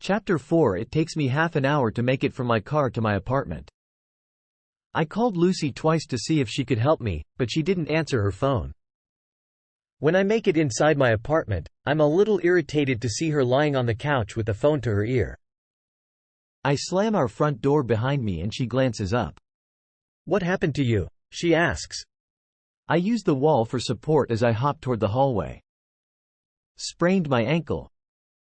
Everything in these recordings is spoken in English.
Chapter 4. It takes me half an hour to make it from my car to my apartment. I called Lucy twice to see if she could help me, but she didn't answer her phone. When I make it inside my apartment, I'm a little irritated to see her lying on the couch with the phone to her ear. I slam our front door behind me and she glances up. "What happened to you?" she asks. I use the wall for support as I hop toward the hallway. "Sprained my ankle."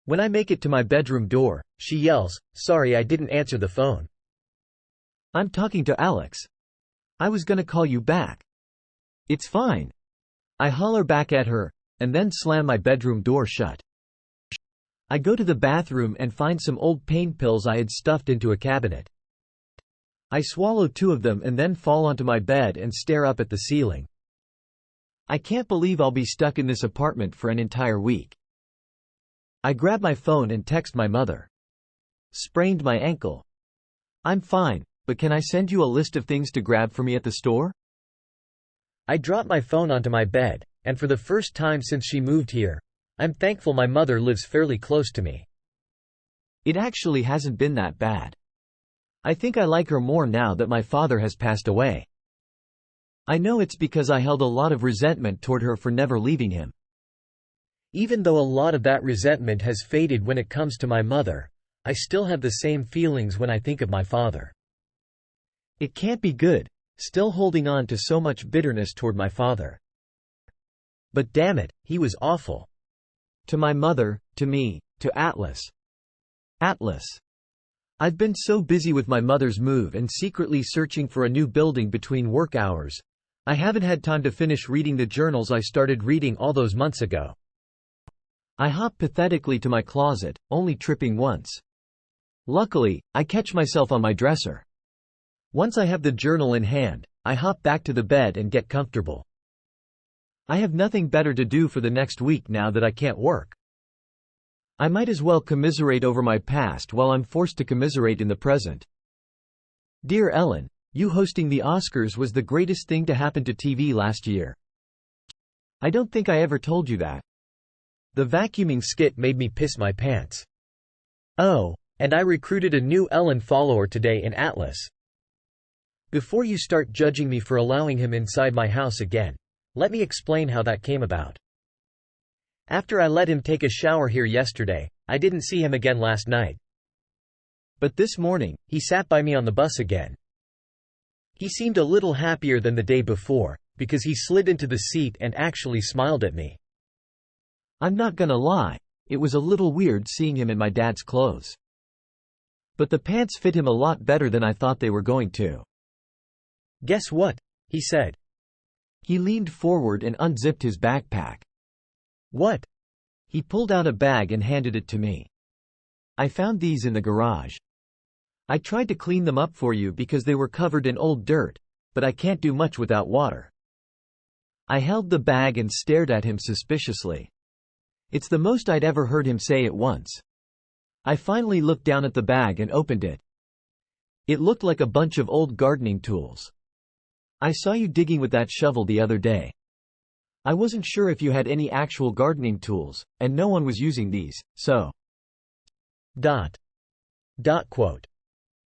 When I make it to my bedroom door, she yells, "Sorry, I didn't answer the phone. I'm talking to Alex. I was gonna call you back." "It's fine." I holler back at her, and then slam my bedroom door shut. I go to the bathroom and find some old pain pills I had stuffed into a cabinet. I swallow 2 of them and then fall onto my bed and stare up at the ceiling. I can't believe I'll be stuck in this apartment for an entire week. I grab my phone and text my mother. "Sprained my ankle. I'm fine, but can I send you a list of things to grab for me at the store?" I drop my phone onto my bed, and for the first time since she moved here, I'm thankful my mother lives fairly close to me. It actually hasn't been that bad. I think I like her more now that my father has passed away. I know it's because I held a lot of resentment toward her for never leaving him. Even though a lot of that resentment has faded when it comes to my mother, I still have the same feelings when I think of my father. It can't be good, still holding on to so much bitterness toward my father. But damn it, he was awful. To my mother, to me, to Atlas. Atlas. I've been so busy with my mother's move and secretly searching for a new building between work hours, I haven't had time to finish reading the journals I started reading all those months ago. I hop pathetically to my closet, only tripping once. Luckily, I catch myself on my dresser. Once I have the journal in hand, I hop back to the bed and get comfortable. I have nothing better to do for the next week now that I can't work. I might as well commiserate over my past while I'm forced to commiserate in the present. Dear Ellen, you hosting the Oscars was the greatest thing to happen to TV last year. I don't think I ever told you that. The vacuuming skit made me piss my pants. Oh, and I recruited a new Ellen follower today in Atlas. Before you start judging me for allowing him inside my house again, let me explain how that came about. After I let him take a shower here yesterday, I didn't see him again last night. But this morning, he sat by me on the bus again. He seemed a little happier than the day before, because he slid into the seat and actually smiled at me. I'm not gonna lie, it was a little weird seeing him in my dad's clothes. But the pants fit him a lot better than I thought they were going to. "Guess what?" he said. He leaned forward and unzipped his backpack. "What?" He pulled out a bag and handed it to me. "I found these in the garage. I tried to clean them up for you because they were covered in old dirt, but I can't do much without water." I held the bag and stared at him suspiciously. It's the most I'd ever heard him say at once. I finally looked down at the bag and opened it. It looked like a bunch of old gardening tools. "I saw you digging with that shovel the other day. I wasn't sure if you had any actual gardening tools, and no one was using these, so…"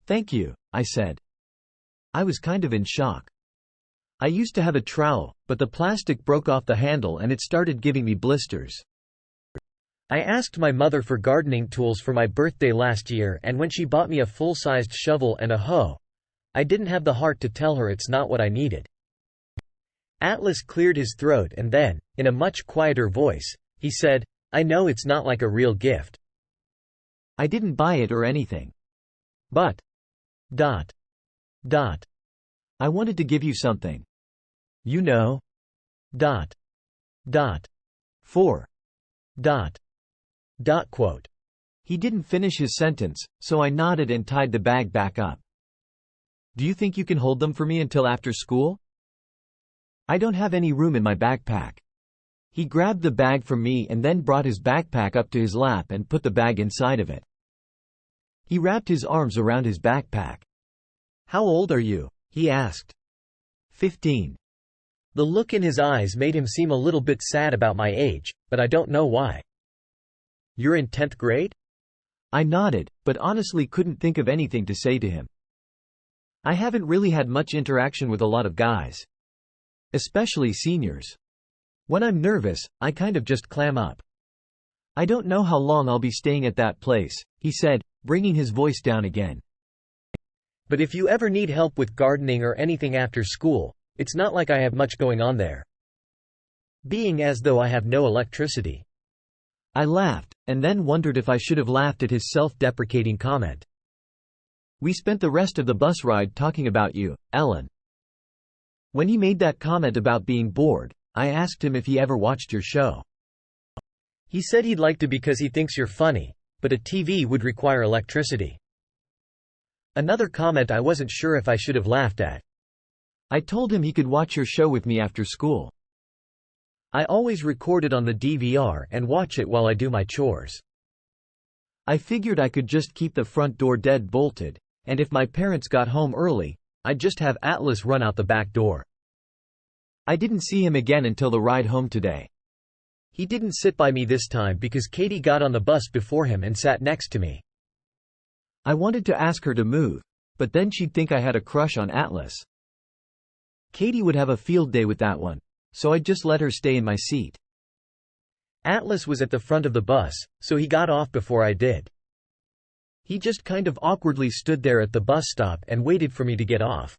"Thank you," I said. I was kind of in shock. I used to have a trowel, but the plastic broke off the handle and it started giving me blisters. I asked my mother for gardening tools for my birthday last year, and when she bought me a full-sized shovel and a hoe, I didn't have the heart to tell her it's not what I needed. Atlas cleared his throat and then, in a much quieter voice, he said, "I know it's not like a real gift. I didn't buy it or anything. But… I wanted to give you something. You know… for… He didn't finish his sentence, so I nodded and tied the bag back up. "Do you think you can hold them for me until after school?" "I don't have any room in my backpack." He grabbed the bag from me and then brought his backpack up to his lap and put the bag inside of it. He wrapped his arms around his backpack. "How old are you?" he asked. 15. The look in his eyes made him seem a little bit sad about my age, but I don't know why. "You're in 10th grade?" I nodded, but honestly couldn't think of anything to say to him. I haven't really had much interaction with a lot of guys. Especially seniors. When I'm nervous, I kind of just clam up. I don't know how long I'll be staying at that place, he said, bringing his voice down again. But if you ever need help with gardening or anything after school, it's not like I have much going on there. Being as though I have no electricity. I laughed, and then wondered if I should have laughed at his self-deprecating comment. We spent the rest of the bus ride talking about you, Ellen. When he made that comment about being bored, I asked him if he ever watched your show. He said he'd like to because he thinks you're funny, but a TV would require electricity. Another comment I wasn't sure if I should have laughed at. I told him he could watch your show with me after school. I always record it on the DVR and watch it while I do my chores. I figured I could just keep the front door dead bolted, and if my parents got home early, I'd just have Atlas run out the back door. I didn't see him again until the ride home today. He didn't sit by me this time because Katie got on the bus before him and sat next to me. I wanted to ask her to move, but then she'd think I had a crush on Atlas. Katie would have a field day with that one, so I just let her stay in my seat. Atlas was at the front of the bus, so he got off before I did. He just kind of awkwardly stood there at the bus stop and waited for me to get off.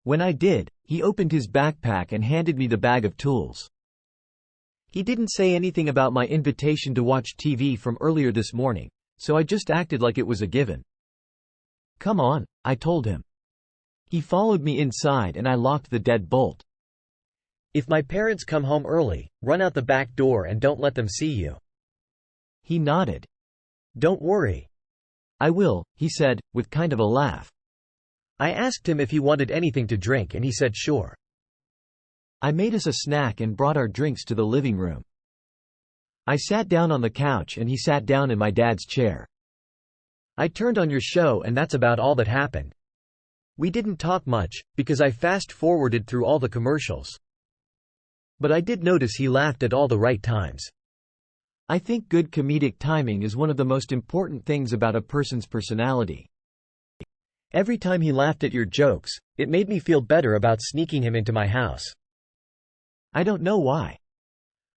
When I did, he opened his backpack and handed me the bag of tools. He didn't say anything about my invitation to watch TV from earlier this morning, so I just acted like it was a given. Come on, I told him. He followed me inside and I locked the deadbolt. If my parents come home early, run out the back door and don't let them see you. He nodded. Don't worry. I will, he said, with kind of a laugh. I asked him if he wanted anything to drink and he said sure. I made us a snack and brought our drinks to the living room. I sat down on the couch and he sat down in my dad's chair. I turned on your show and that's about all that happened. We didn't talk much, because I fast-forwarded through all the commercials. But I did notice he laughed at all the right times. I think good comedic timing is one of the most important things about a person's personality. Every time he laughed at your jokes, it made me feel better about sneaking him into my house. I don't know why.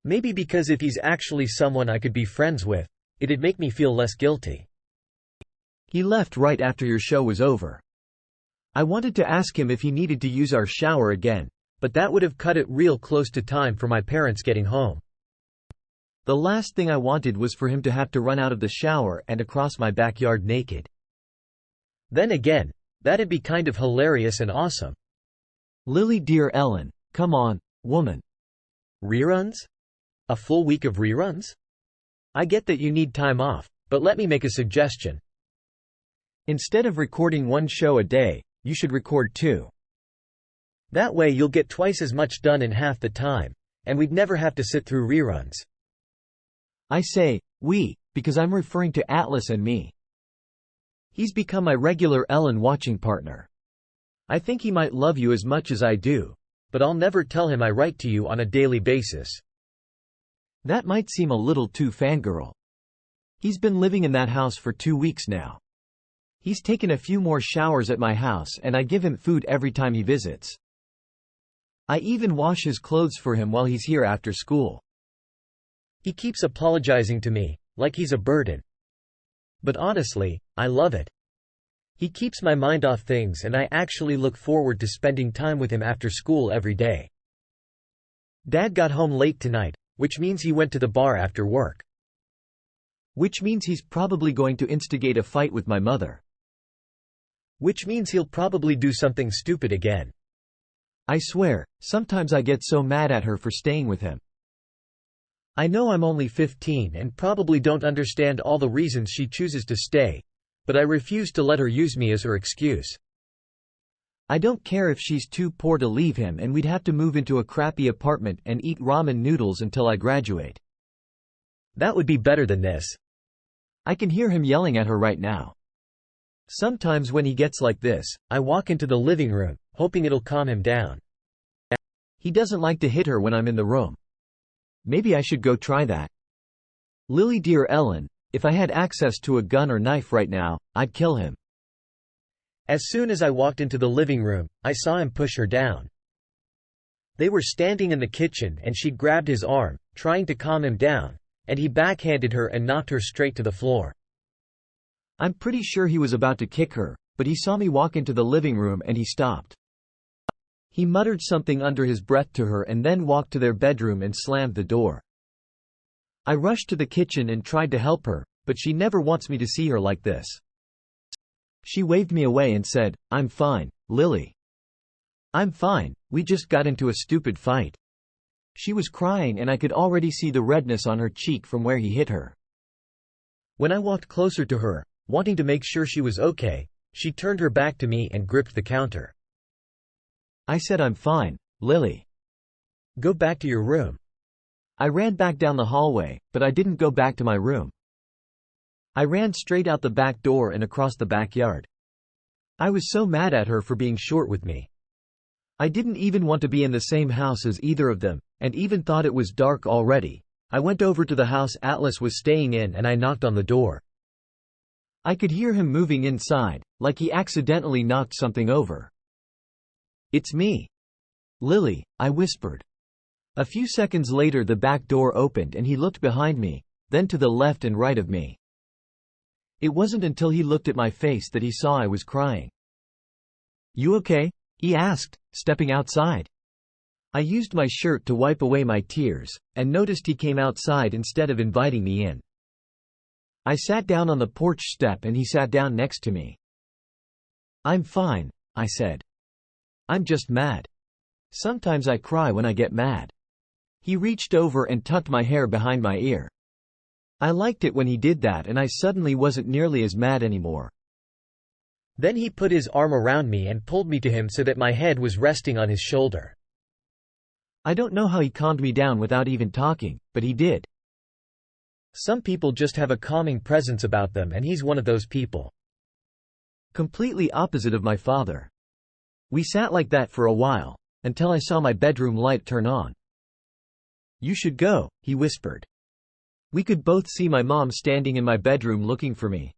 Maybe because if he's actually someone I could be friends with, it'd make me feel less guilty. He left right after your show was over. I wanted to ask him if he needed to use our shower again, but that would have cut it real close to time for my parents getting home. The last thing I wanted was for him to have to run out of the shower and across my backyard naked. Then again, that'd be kind of hilarious and awesome. Lily dear Ellen, come on, woman. Reruns? A full week of reruns? I get that you need time off, but let me make a suggestion. Instead of recording one show a day, you should record 2. That way you'll get twice as much done in half the time, and we'd never have to sit through reruns. I say, we, because I'm referring to Atlas and me. He's become my regular Ellen watching partner. I think he might love you as much as I do, but I'll never tell him I write to you on a daily basis. That might seem a little too fangirl. He's been living in that house for 2 weeks now. He's taken a few more showers at my house and I give him food every time he visits. I even wash his clothes for him while he's here after school. He keeps apologizing to me, like he's a burden. But honestly, I love it. He keeps my mind off things and I actually look forward to spending time with him after school every day. Dad got home late tonight, which means he went to the bar after work. Which means he's probably going to instigate a fight with my mother. Which means he'll probably do something stupid again. I swear, sometimes I get so mad at her for staying with him. I know I'm only 15 and probably don't understand all the reasons she chooses to stay, but I refuse to let her use me as her excuse. I don't care if she's too poor to leave him and we'd have to move into a crappy apartment and eat ramen noodles until I graduate. That would be better than this. I can hear him yelling at her right now. Sometimes when he gets like this, I walk into the living room, hoping it'll calm him down. He doesn't like to hit her when I'm in the room. Maybe I should go try that. Lily dear Ellen, If I had access to a gun or knife right now, I'd kill him. As soon as I walked into the living room, I saw him push her down. They were standing in the kitchen and she'd grabbed his arm, trying to calm him down, and he backhanded her and knocked her straight to the floor. I'm pretty sure he was about to kick her, but he saw me walk into the living room and he stopped. He muttered something under his breath to her and then walked to their bedroom and slammed the door. I rushed to the kitchen and tried to help her, but she never wants me to see her like this. She waved me away and said, "I'm fine, Lily. I'm fine, we just got into a stupid fight." She was crying and I could already see the redness on her cheek from where he hit her. When I walked closer to her, wanting to make sure she was okay, she turned her back to me and gripped the counter. I said, "I'm fine, Lily. Go back to your room." I ran back down the hallway, but I didn't go back to my room. I ran straight out the back door and across the backyard. I was so mad at her for being short with me. I didn't even want to be in the same house as either of them, and even thought it was dark already. I went over to the house Atlas was staying in and I knocked on the door. I could hear him moving inside, like he accidentally knocked something over. "It's me, Lily," I whispered. A few seconds later the back door opened and he looked behind me, then to the left and right of me. It wasn't until he looked at my face that he saw I was crying. "You okay?" he asked, stepping outside. I used my shirt to wipe away my tears, and noticed he came outside instead of inviting me in. I sat down on the porch step and he sat down next to me. "I'm fine," I said. "I'm just mad. Sometimes I cry when I get mad." He reached over and tucked my hair behind my ear. I liked it when he did that and I suddenly wasn't nearly as mad anymore. Then he put his arm around me and pulled me to him so that my head was resting on his shoulder. I don't know how he calmed me down without even talking, but he did. Some people just have a calming presence about them and he's one of those people. Completely opposite of my father. We sat like that for a while, until I saw my bedroom light turn on. "You should go," he whispered. We could both see my mom standing in my bedroom looking for me.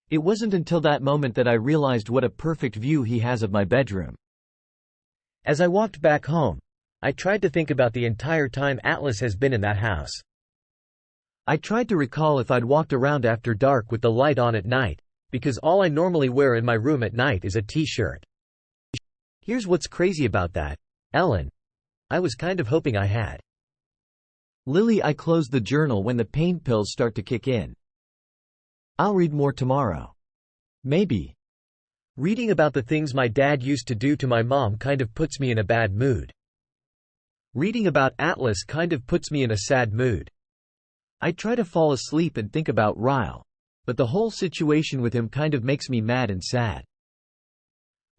It wasn't until that moment that I realized what a perfect view he has of my bedroom. As I walked back home, I tried to think about the entire time Atlas has been in that house. I tried to recall if I'd walked around after dark with the light on at night, because all I normally wear in my room at night is a t-shirt. Here's what's crazy about that, Ellen. I was kind of hoping I had. Lily, I closed the journal when the pain pills start to kick in. I'll read more tomorrow. Maybe. Reading about the things my dad used to do to my mom kind of puts me in a bad mood. Reading about Atlas kind of puts me in a sad mood. I try to fall asleep and think about Ryle, but the whole situation with him kind of makes me mad and sad.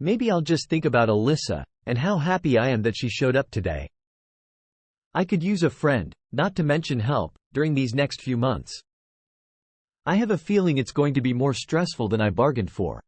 Maybe I'll just think about Alyssa, and how happy I am that she showed up today. I could use a friend, not to mention help, during these next few months. I have a feeling it's going to be more stressful than I bargained for.